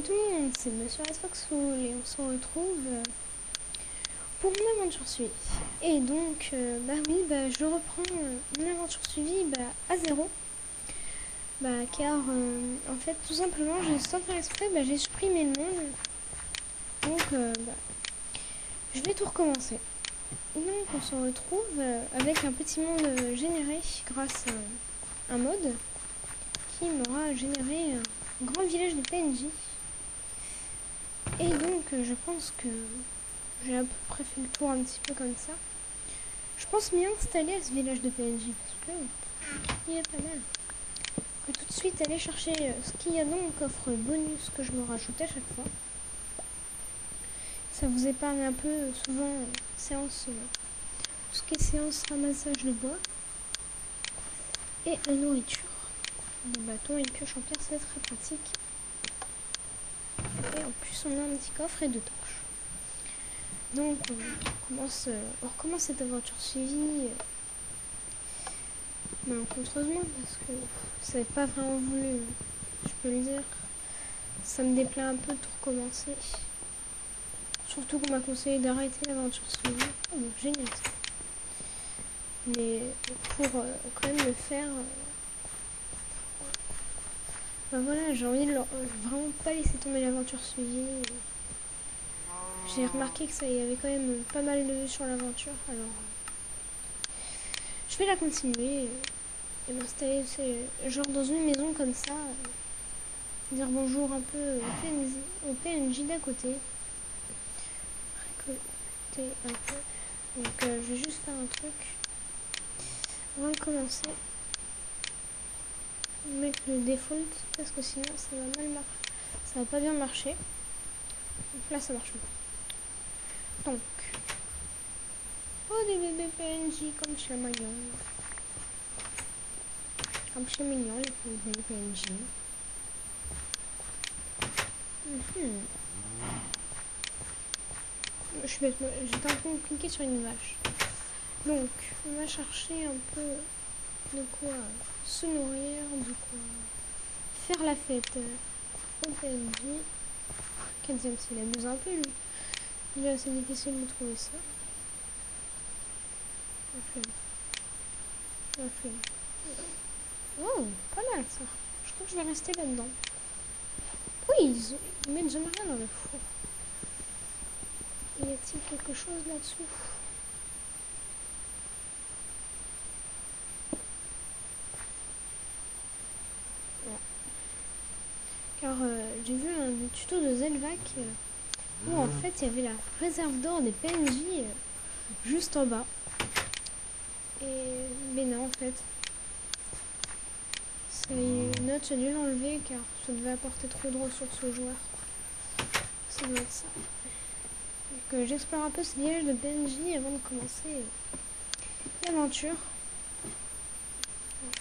tout le monde, c'est Monsieur Red Foxful et on se retrouve pour une aventure suivie. Et donc, je reprends une aventure suivie à zéro. Car en fait, tout simplement, sans faire exprès, j'ai supprimé le monde. Donc, je vais tout recommencer. Et donc, on se retrouve avec un petit monde généré grâce à un mode qui m'aura généré un grand village de PNJ. Et donc, je pense que j'ai à peu près fait le tour un petit peu comme ça. Je pense m'y installer à ce village de PNJ parce que il est pas mal. Je vais tout de suite aller chercher ce qu'il y a dans mon coffre bonus que je me rajoute à chaque fois. Ça vous épargne un peu souvent séance, tout ce qui est séance ramassage de bois. Et la nourriture. Le bâton et une pioche en pierre, c'est très pratique. Et en plus, on a un petit coffre et 2 torches. Donc, on recommence cette aventure suivie malencontreusement parce que ça n'avait pas vraiment voulu, je peux le dire. Ça me déplaît un peu de tout recommencer. Surtout qu'on m'a conseillé d'arrêter l'aventure suivie. Oh, donc génial ça. Mais pour quand même le faire, voilà, j'ai envie de vraiment pas laisser tomber l'aventure suivie. J'ai remarqué que ça y avait quand même pas mal de vues sur l'aventure, alors je vais la continuer et m'installer genre dans une maison comme ça, dire bonjour un peu au PNJ d'à côté, récolter un peu. Donc je vais juste faire un truc avant de commencer, mettre le default parce que sinon ça va mal marcher, ça va pas bien marcher. Donc là ça marche bien. Donc oh, des bébés PNJ comme chez mignon. Comme chez mignon les bébés PNJ. J'étais en train de cliquer sur une vache. Donc, on va chercher un peu de quoi se nourrir, de quoi faire la fête au PNJ. 15e, s'il abuse un peu, lui. Il est assez difficile de trouver ça. La flemme. Oh, pas mal ça. Je crois que je vais rester là-dedans. Oui, ils mettent jamais rien dans le four. Y a-t-il quelque chose là-dessous? Car j'ai vu un tuto de Zelvac où en fait il y avait la réserve d'or des PNJ juste en bas. Mais non, en fait, Notch a dû l'enlever car ça devait apporter trop de ressources aux joueurs. Ça doit être ça. Donc j'explore un peu ce village de PNJ avant de commencer l'aventure.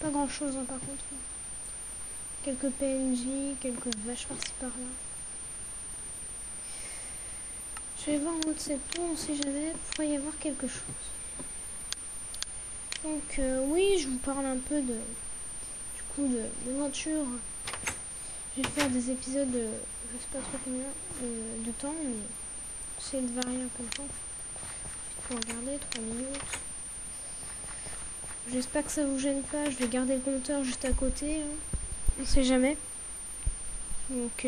Pas grand chose par contre. Quelques PNJ, quelques vaches par-ci par-là. Je vais voir en haut de cette tour, on sait jamais, pourrait y avoir quelque chose. Donc oui, je vous parle un peu de l'aventure. Je vais faire des épisodes, je sais pas trop combien de temps, mais j'essaie de varier un peu le temps. Pour regarder, 3 minutes. J'espère que ça vous gêne pas, je vais garder le compteur juste à côté. On sait jamais. Donc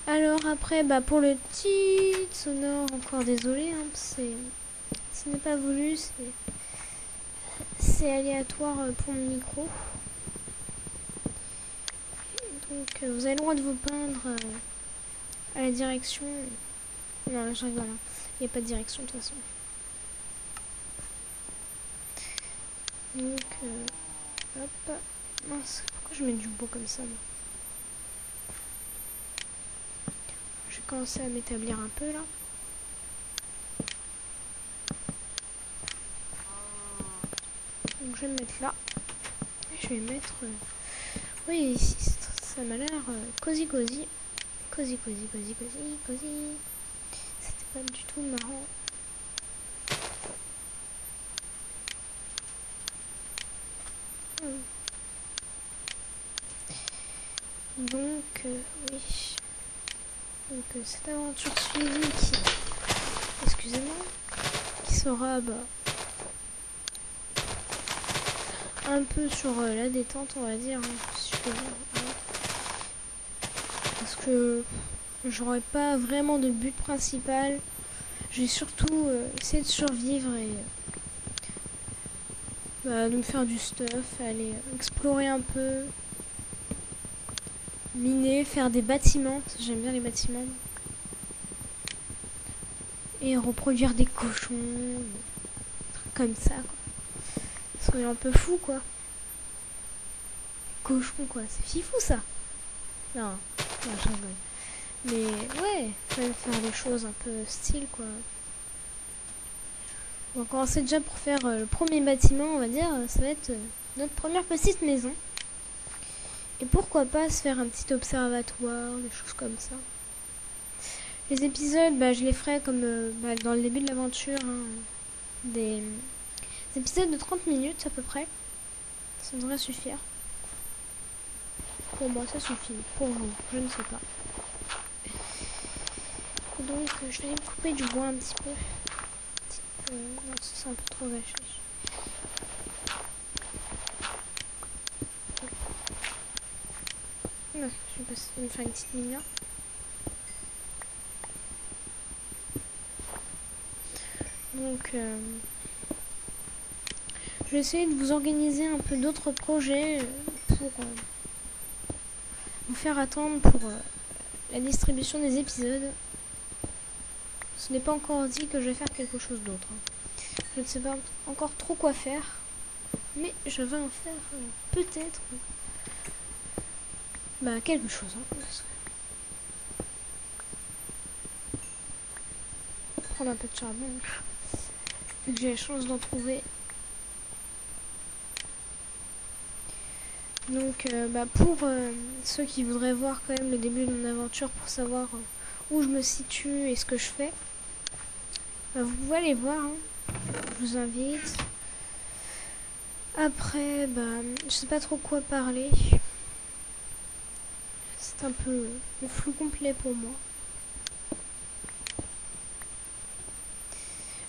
alors après, pour le titre sonore, encore désolé, ce n'est pas voulu, c'est aléatoire pour mon micro. Donc vous avez le droit de vous peindre à la direction. Non, je rigole, il n'y a pas de direction de toute façon. Donc hop. Mince, pourquoi je mets du beau comme ça moi? Je vais commencer à m'établir un peu là. Donc je vais me mettre là. Et je vais mettre... oui, ici, ça m'a l'air cosy. Cosy. C'était pas du tout marrant. Donc, oui. Donc, cette aventure suivie qui... Excusez-moi. Qui sera, un peu sur la détente, on va dire. Hein, si je peux dire. Hein. Parce que j'aurais pas vraiment de but principal. Je vais surtout essayer de survivre et de me faire du stuff, aller explorer un peu, miner, faire des bâtiments, j'aime bien les bâtiments, et reproduire des cochons, comme ça, quoi. Soyez un peu fou, quoi. Cochons, quoi, c'est fifou, ça. Non, je rigole. Mais ouais, fallait faire des choses un peu style, quoi. On va commencer déjà pour faire le premier bâtiment, on va dire, ça va être notre première petite maison. Et pourquoi pas se faire un petit observatoire, des choses comme ça. Les épisodes, je les ferai comme dans le début de l'aventure, hein, des épisodes de 30 minutes à peu près. Ça devrait suffire. Pour moi, ça suffit. Pour vous, je ne sais pas. Donc, je vais aller me couper du bois un petit peu. Non, c'est un peu trop vaché. Non, je vais me faire une petite mine là. Donc, je vais essayer de vous organiser un peu d'autres projets pour vous faire attendre pour la distribution des épisodes. Ce n'est pas encore dit que je vais faire quelque chose d'autre. Je ne sais pas encore trop quoi faire, mais je vais en faire peut-être quelque chose. Hein, prendre un peu de charbon, vu que j'ai la chance d'en trouver. Donc pour ceux qui voudraient voir quand même le début de mon aventure pour savoir où je me situe et ce que je fais, vous pouvez aller voir, hein. Je vous invite. Après, je sais pas trop quoi parler. C'est un peu le flou complet pour moi.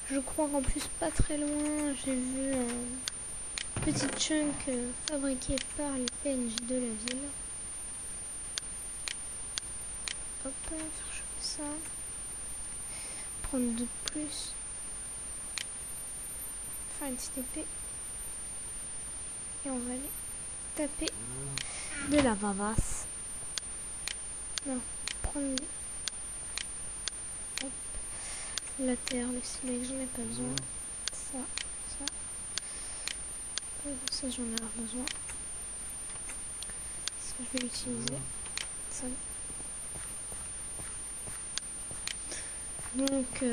Je crois qu'en plus pas très loin, j'ai vu un petit chunk fabriqué par les PNJ de la ville. Hop, faire chauffer ça. Prendre 2 de plus. Faire une petite épée. Et on va aller taper de la vavasse. Non, prendre la terre, le silex, j'en ai pas besoin. Ça. Ça j'en ai besoin. Ça je vais l'utiliser. Ça. Donc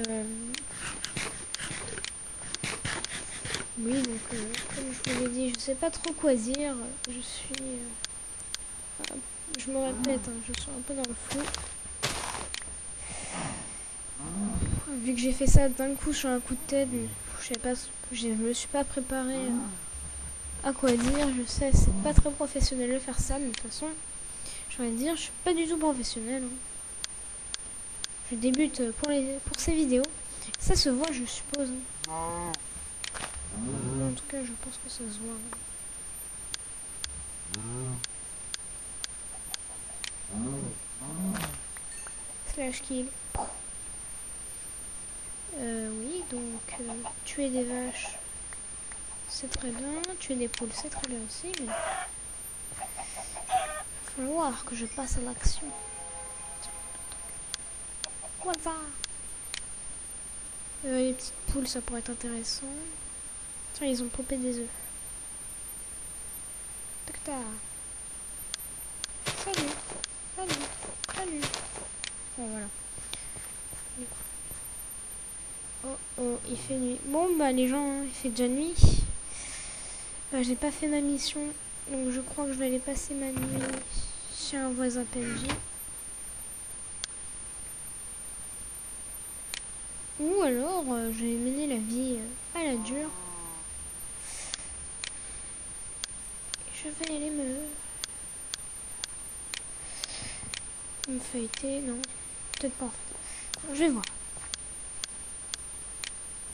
oui, donc comme je vous l'ai dit, je sais pas trop quoi dire. Je suis je me répète, hein, je suis un peu dans le flou. Vu que j'ai fait ça d'un coup sur un coup de tête, je sais pas, je me suis pas préparé à quoi dire. Je sais, c'est pas très professionnel de faire ça, mais de toute façon, j'ai envie de dire, je suis pas du tout professionnel. Hein. Je débute pour ces vidéos. Ça se voit, je suppose. Hein. En tout cas, je pense que ça se voit. Hein. Slash kill. Oui, donc tuer des vaches, c'est très bien. Tuer des poules, c'est très bien aussi, mais il va falloir que je passe à l'action. Voilà. Les petites poules, ça pourrait être intéressant. Tiens, ils ont popé des œufs. Tac-tac. Salut. Bon, voilà. Oh, il fait nuit. Bon, les gens, hein, il fait déjà nuit. J'ai pas fait ma mission, donc je crois que je vais aller passer ma nuit chez un voisin PNJ. Ou alors, je vais mener la vie à la dure. Et je vais aller Une feuilletée, non. Peut-être pas en fait. Je vais voir.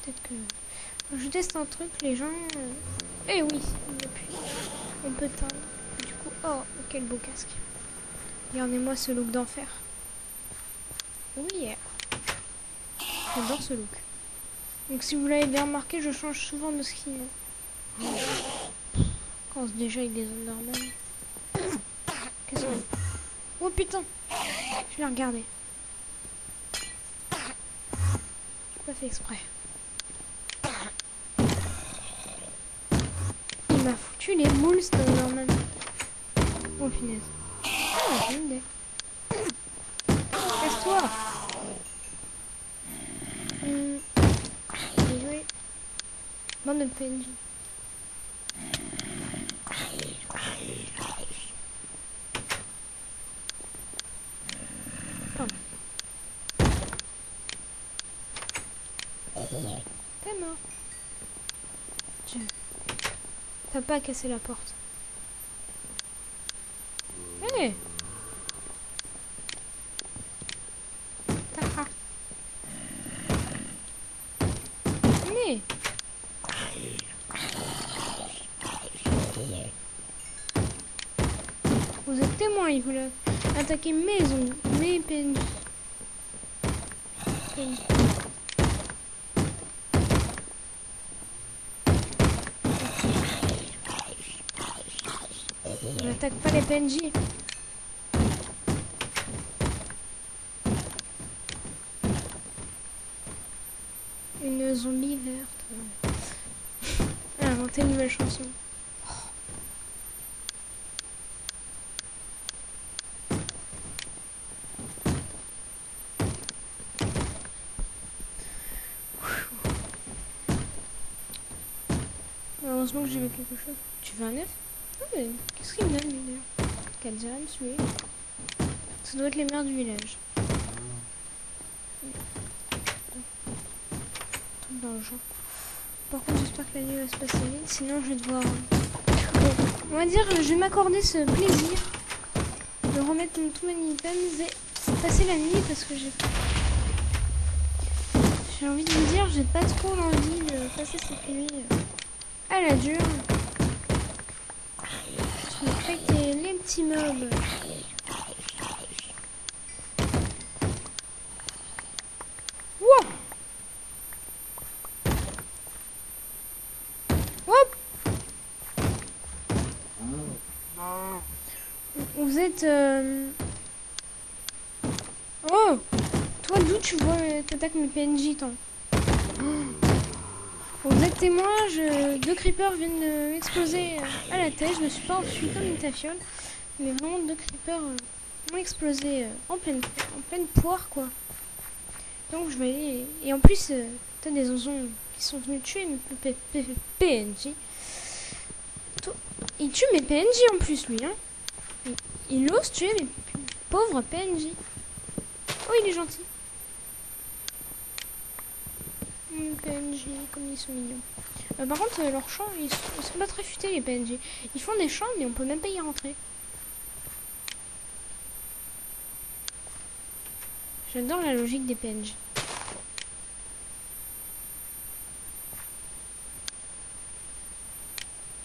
Peut-être que... Je teste un truc, les gens... Eh oui, on peut teindre. Du coup, oh, quel beau casque. Regardez-moi ce look d'enfer. Oui, yeah. J'adore ce look. Donc si vous l'avez bien remarqué, je change souvent de skin. Quand déjà avec des zones normales. Qu'est-ce que... Oh putain, je l'ai regardé. J'ai pas fait exprès. Il m'a foutu les moules, ce Norman. Oh punaise. Ah, j'ai une idée. Casse-toi. Bien joué. Bande de PNJ. T'es mort. T'as pas cassé la porte. Hé hey. Mais vous êtes témoin, il voulait attaquer maison, mes PNJ. On n'attaque pas les PNJ. Une zombie verte. Elle a inventé une nouvelle chanson. Heureusement que j'ai vu quelque chose. Tu veux un œuf? Ah mais qu'est-ce qu'il me donne lui d'ailleurs? 4 diamants, oui. Ça doit être les mères du village. Dans le genre. Par contre j'espère que la nuit va se passer vite, sinon je vais devoir... Bon, on va dire je vais m'accorder ce plaisir de remettre tous mes items et passer la nuit parce que j'ai envie de vous dire, j'ai pas trop l'envie de passer cette nuit à la dure. Je vais craquer les petits mobs. Wow. Hop. Vous êtes... Oh. Toi d'où tu vois t'attaques mes PNJ tant? Vous êtes témoin, deux creepers viennent de m'exploser à la tête. Je me suis pas enfui comme une tafiole. Mais vraiment deux creepers m'ont explosé en pleine poire quoi. Donc je vais aller... Et en plus, t'as des zonzons qui sont venus tuer mes PNJ. Il tue mes PNJ en plus lui hein. Il ose tuer mes pauvres PNJ. Oh il est gentil. PNJ, comme ils sont mignons. Par contre, leurs champs, ils sont pas très futés les PNJ. Ils font des champs, mais on peut même pas y rentrer. J'adore la logique des PNJ.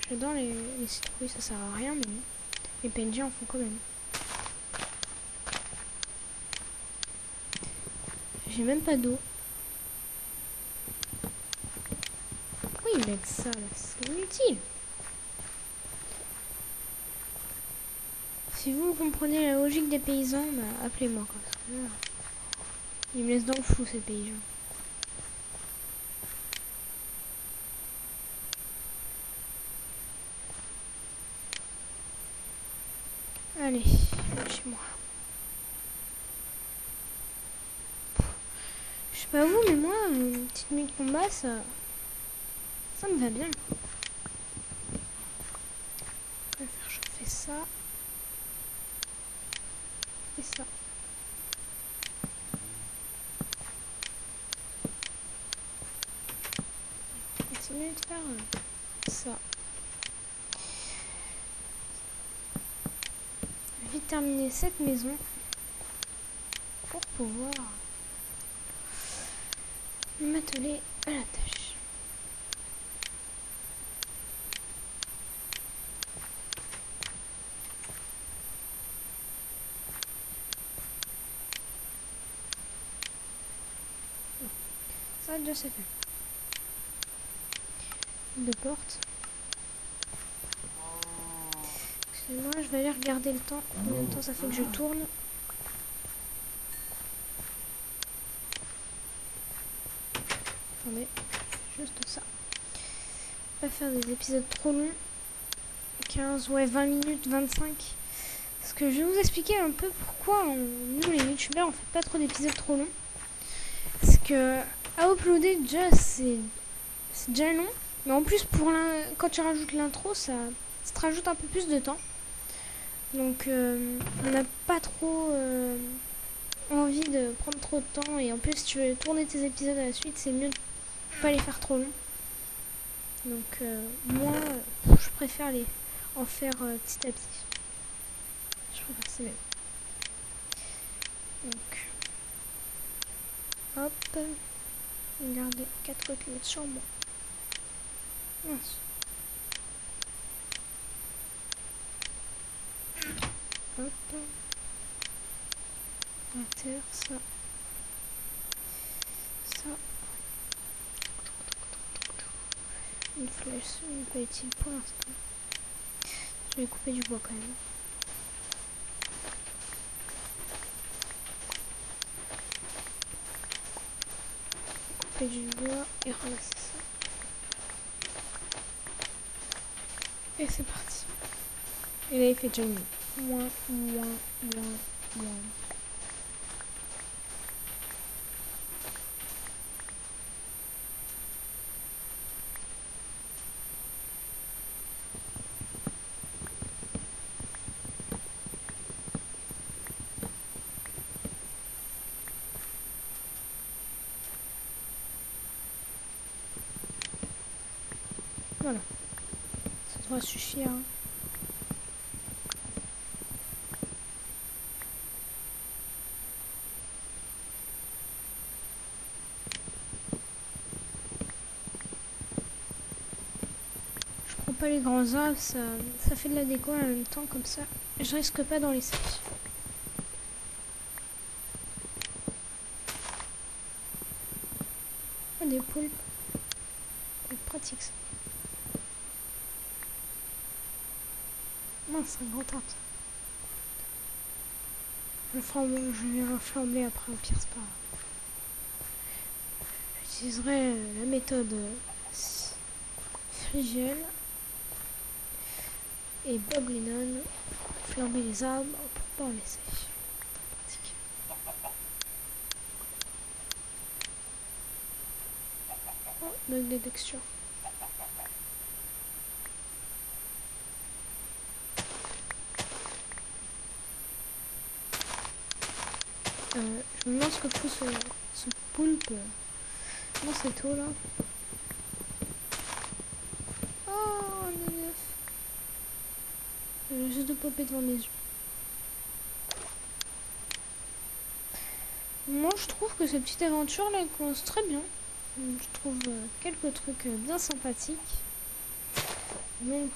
J'adore les citrouilles, ça sert à rien, mais les PNJ en font quand même. J'ai même pas d'eau. Pourquoi ils mettent ça là? C'est inutile. Si vous comprenez la logique des paysans, bah, appelez-moi. Ils me laissent dans le flou ces paysans. Allez, chez moi. Je sais pas vous, mais moi, une petite nuit de combat, ça me va bien. Je vais faire chauffer ça. Et ça. Continuer de faire ça. Je vais vite terminer cette maison. pour pouvoir m'atteler à la tâche. Ça déjà c'est fait. Deux portes. Excusez-moi, je vais aller regarder le temps. Combien de temps ça fait que je tourne. Attendez, juste ça. Pas faire des épisodes trop longs. 15, ouais, 20 minutes, 25. Parce que je vais vous expliquer un peu pourquoi nous les youtubeurs on fait pas trop d'épisodes trop longs. Parce que à uploader déjà c'est déjà long. Mais en plus quand tu rajoutes l'intro ça te rajoute un peu plus de temps. Donc on n'a pas trop envie de prendre trop de temps. Et en plus si tu veux tourner tes épisodes à la suite c'est mieux de pas les faire trop longs. Donc moi je préfère en faire petit à petit. Je préfère c'est même. Donc hop, regardez 4 côtelettes sur moi. Mince. Hop, inter, ça, une flèche, pas utile pour l'instant. Je vais couper du bois quand même. Couper du bois et ramasser ça. Et c'est parti. Et là il fait déjà une moins. Voilà. Ça devrait suffire. Hein. Pas les grands arbres, ça fait de la déco en même temps comme ça. Je risque pas d'en laisser. Oh, des poules. C'est pratique ça. Mince, un grand arbre. Je vais reflamber après, au pire c'est pas grave. J'utiliserai la méthode Frigel et Bob Lennon, flamber les arbres pour pas en laisser. Pratique. Oh, donc des textures. Je me demande ce que fout ce poulpe dans cette eau là. Oh, un œuf. Juste de popper devant mes yeux. Moi je trouve que cette petite aventure là commence très bien. Je trouve quelques trucs bien sympathiques. Donc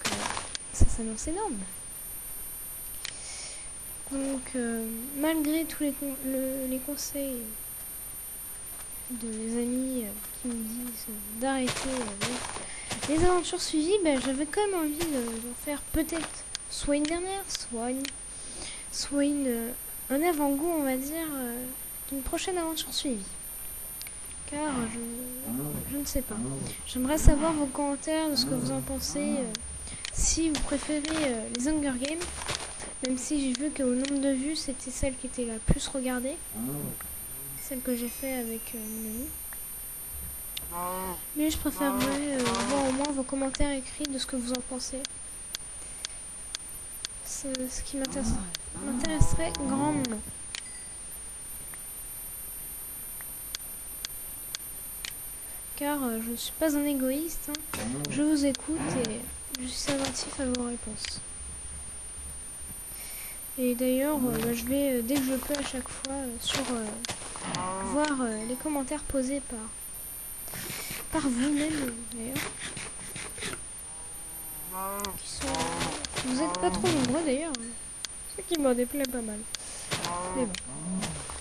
ça s'annonce énorme. Donc malgré tous les conseils de mes amis qui me disent d'arrêter les aventures suivies, j'avais quand même envie d'en faire peut-être soit une dernière, soit un avant-goût on va dire d'une prochaine aventure suivie. Car je ne sais pas. J'aimerais savoir vos commentaires de ce que vous en pensez, si vous préférez les Hunger Games. Même si j'ai vu qu'au nombre de vues, c'était celle qui était la plus regardée. Celle que j'ai fait avec mon ami. Mais je préférerais voir au moins vos commentaires écrits de ce que vous en pensez. Ce qui m'intéresserait grandement. Car je ne suis pas un égoïste. Hein. Je vous écoute et je suis attentif à vos réponses. Et d'ailleurs, bah, je vais, dès que je peux à chaque fois, voir les commentaires posés par vous-même, d'ailleurs. Vous êtes pas trop nombreux, d'ailleurs. Ce qui m'en déplaît pas mal. Mais bon,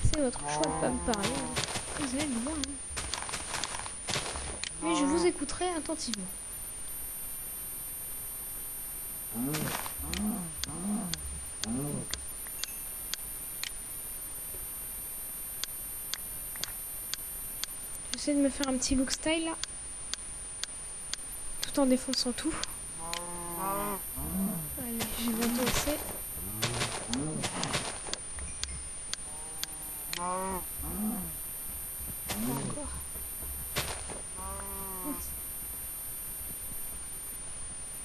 c'est votre choix de pas me parler. Vous allez le voir. Mais je vous écouterai attentivement. J'essaie de me faire un petit look style là. Tout en défonçant tout. Allez, j'ai bientôt assez. Encore.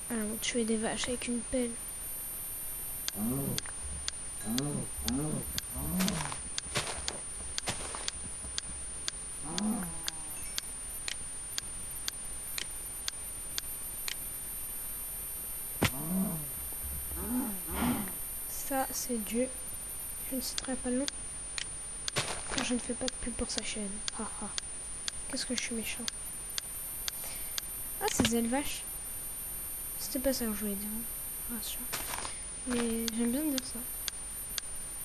Allons tuer des vaches avec une pelle. Ça, c'est Dieu. Je ne citerai pas le nom. Car je ne fais pas de pub pour sa chaîne. Ah ah. Qu'est-ce que je suis méchant. Ah, c'est Zelvache. C'était pas ça que je voulais dire. Rassure. Mais j'aime bien dire ça.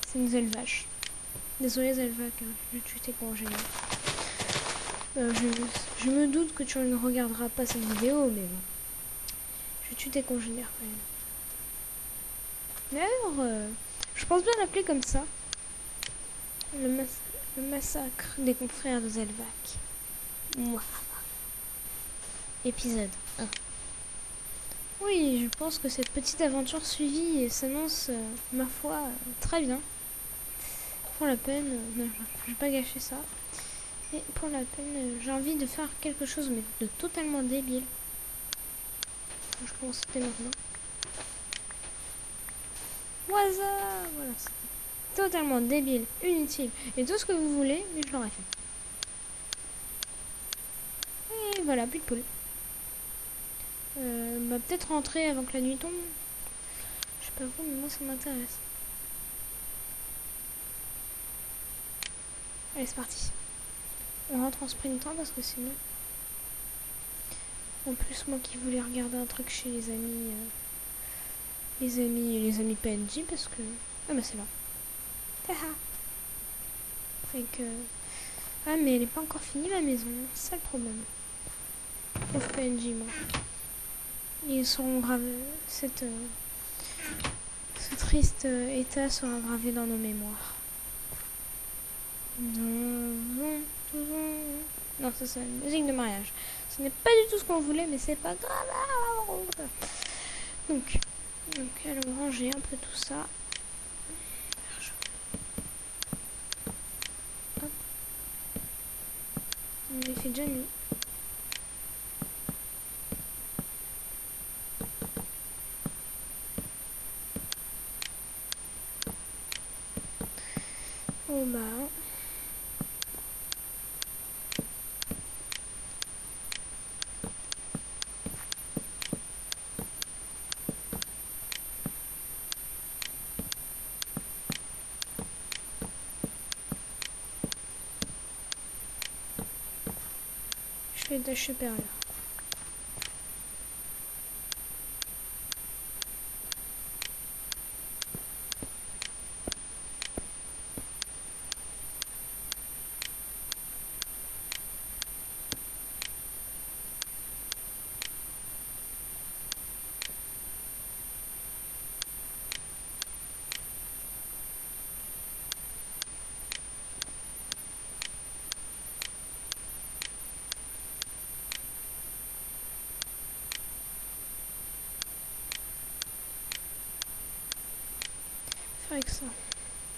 C'est une Zelvache. Désolé Zelva, car je tue tes congénères. Je me doute que tu ne regarderas pas cette vidéo, mais bon. Je tue tes congénères quand même. D'ailleurs, je pense bien l'appeler comme ça. Le massacre des confrères de Zelvac. Moi. Épisode 1. Oui, je pense que cette petite aventure suivie s'annonce, ma foi, très bien. Pour la peine, non, je vais pas gâcher ça. Et pour la peine, j'ai envie de faire quelque chose mais de totalement débile. Je commence dès maintenant. Waza, voilà, c'est totalement débile, inutile et tout ce que vous voulez, mais je l'aurais fait. Et voilà, plus de poules. Bah peut-être rentrer avant que la nuit tombe. Je sais pas vous, mais moi ça m'intéresse. Allez, c'est parti. On rentre en sprintant parce que sinon... En plus, moi qui voulais regarder un truc chez les amis PNJ parce que... Ah bah c'est là. Haha. Fait que... Ah mais elle est pas encore finie ma maison, c'est ça le problème. Pauvre PNJ moi. Ils seront gravés... Ce triste état sera gravé dans nos mémoires. Non, ça c'est une musique de mariage. Ce n'est pas du tout ce qu'on voulait, mais c'est pas grave. Donc allons ranger un peu tout ça. Hop. Il fait déjà nuit. Oh bah... Je fais étage supérieur. Avec ça.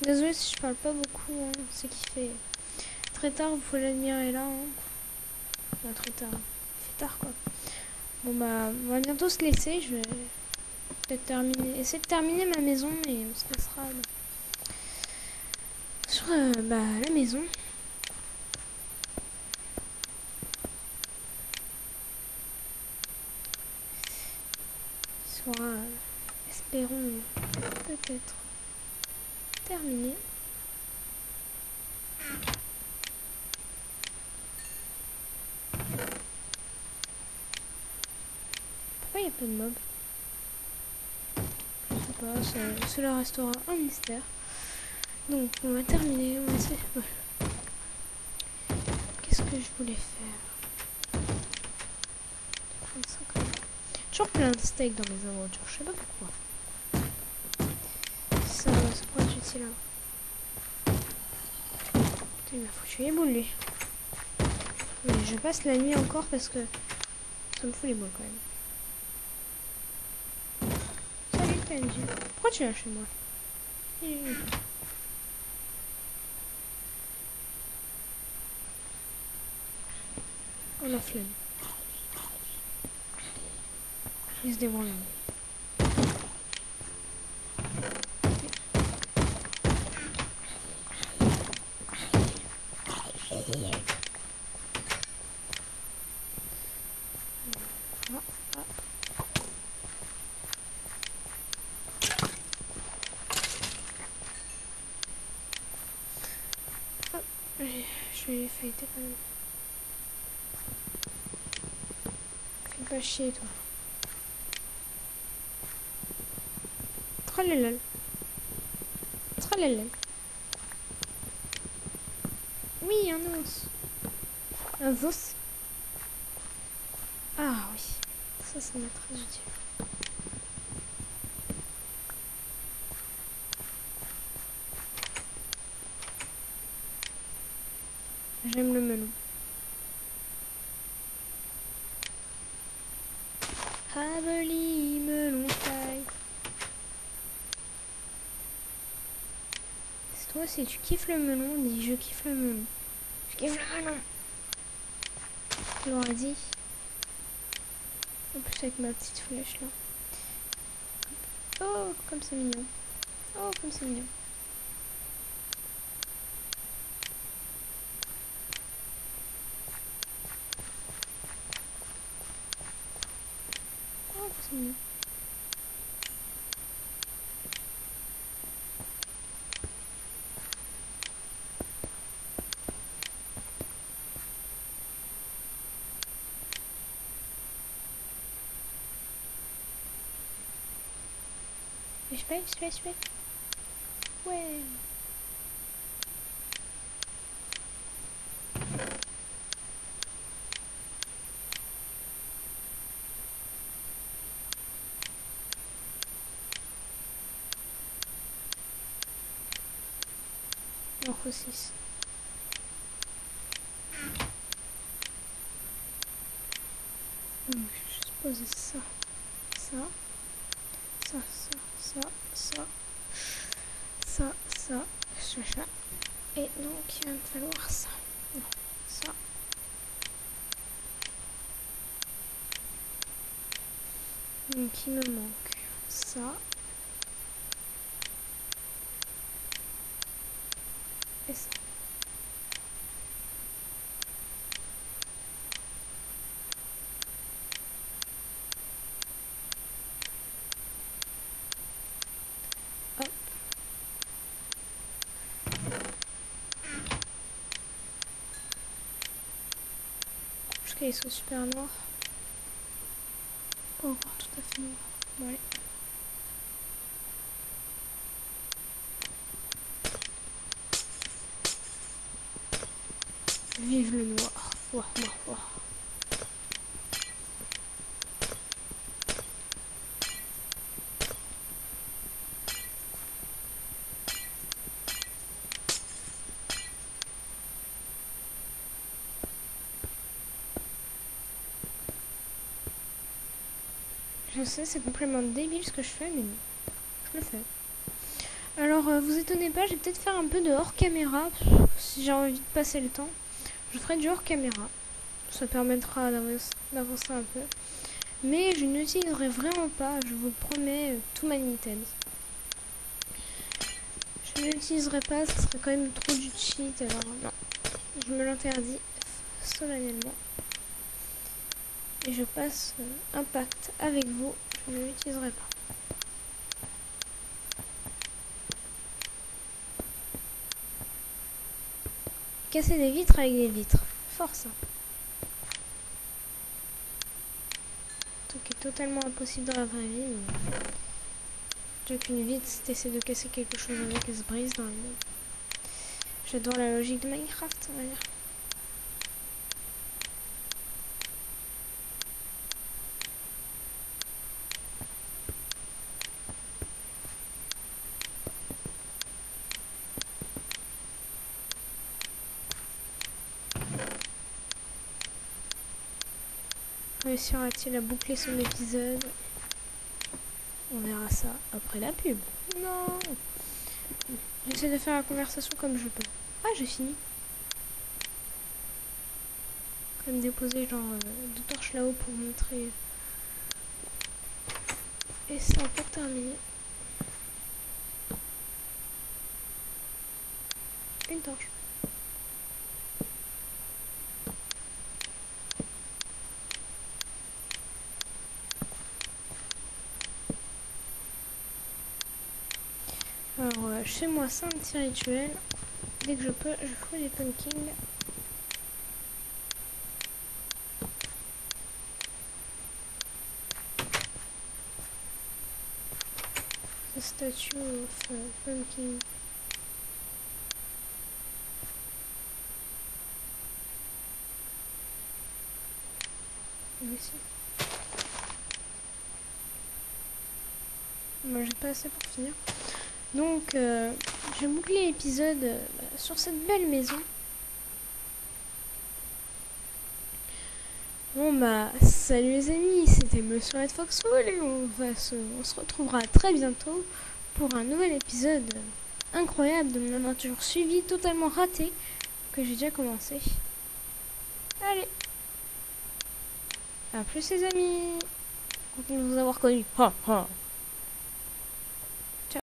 Désolée si je parle pas beaucoup, hein. C'est qu'il fait très tard, vous pouvez l'admirer là. Hein. Bah, très tard. Il fait tard quoi. Bon bah, on va bientôt se laisser. Je vais peut-être essayer de terminer ma maison et on se laissera sur la maison. Sera, espérons, peut-être terminé. Pourquoi il n'y a pas de mob? Je sais pas, cela restera un mystère. Donc on va terminer, on va essayer. Ouais. Qu'est-ce que je voulais faire? Prendre ça quand même. Toujours plein de steaks dans mes aventures, je sais pas pourquoi. Ça pourrait être utile. Putain, il m'a foutu les boules lui. Mais je passe la nuit encore parce que ça me fout les boules quand même. Salut PNJ. Pourquoi tu viens chez moi? Oh la flemme. Il se débrouille. Je vais feuilleter quand même. Fais pas chier toi. Tralala. Tralala. Oui, un os. Un os. Ah oui. Ça m'est très utile. J'aime le melon. Haveli, melon, taille. C'est toi, si tu kiffes le melon, dis je kiffe le melon. Je kiffe le melon. Tu l'auras dit. En plus avec ma petite flèche là. Oh, comme c'est mignon. Oh, comme c'est mignon. Oh, c'est mignon. Je fais. Ouais. Encore 6. Donc, je vais juste poser ça. Ça. Et donc, il va me falloir ça. Non, ça. Donc, il me manque ça. Et ça. Hop. Jusqu'à qu'ils soient super noirs. Pas encore tout à fait noir. Ouais. Vive le noir. Ouah. Je sais, c'est complètement débile ce que je fais, mais je le fais. Alors, vous étonnez pas, je vais peut-être faire un peu de hors caméra, si j'ai envie de passer le temps. Je ferai du hors caméra. Ça permettra d'avancer un peu. Mais je n'utiliserai vraiment pas, je vous promets, tout ma Nintendo. Je ne l'utiliserai pas, ça serait quand même trop du cheat, alors non. Je me l'interdis solennellement. Et je passe un pacte avec vous, je ne l'utiliserai pas. casser des vitres avec des vitres. Fort ça. Un truc qui est totalement impossible dans la vraie vie. Mais... déjà qu'une vitre, si t'essaies de casser quelque chose avec, elle se brise dans le monde. J'adore la logique de Minecraft, on va dire. Réussira-t-il à boucler son épisode? On verra ça après la pub. Non. J'essaie de faire la conversation comme je peux. Ah, j'ai fini. Comme déposer genre 2 torches là-haut pour montrer. Et c'est encore terminé. Une torche. Alors, chez moi, c'est un petit rituel. Dès que je peux, je fous des pumpkins. The statue of pumpkin. Aussi. Moi, j'ai pas assez pour finir. Donc, j'ai bouclé l'épisode sur cette belle maison. Bon bah, salut les amis, c'était Monsieur Red Foxful et on se retrouvera très bientôt pour un nouvel épisode incroyable de mon aventure suivie, totalement ratée, que j'ai déjà commencé. Allez, à plus les amis, content de vous avoir connus. Ha ha.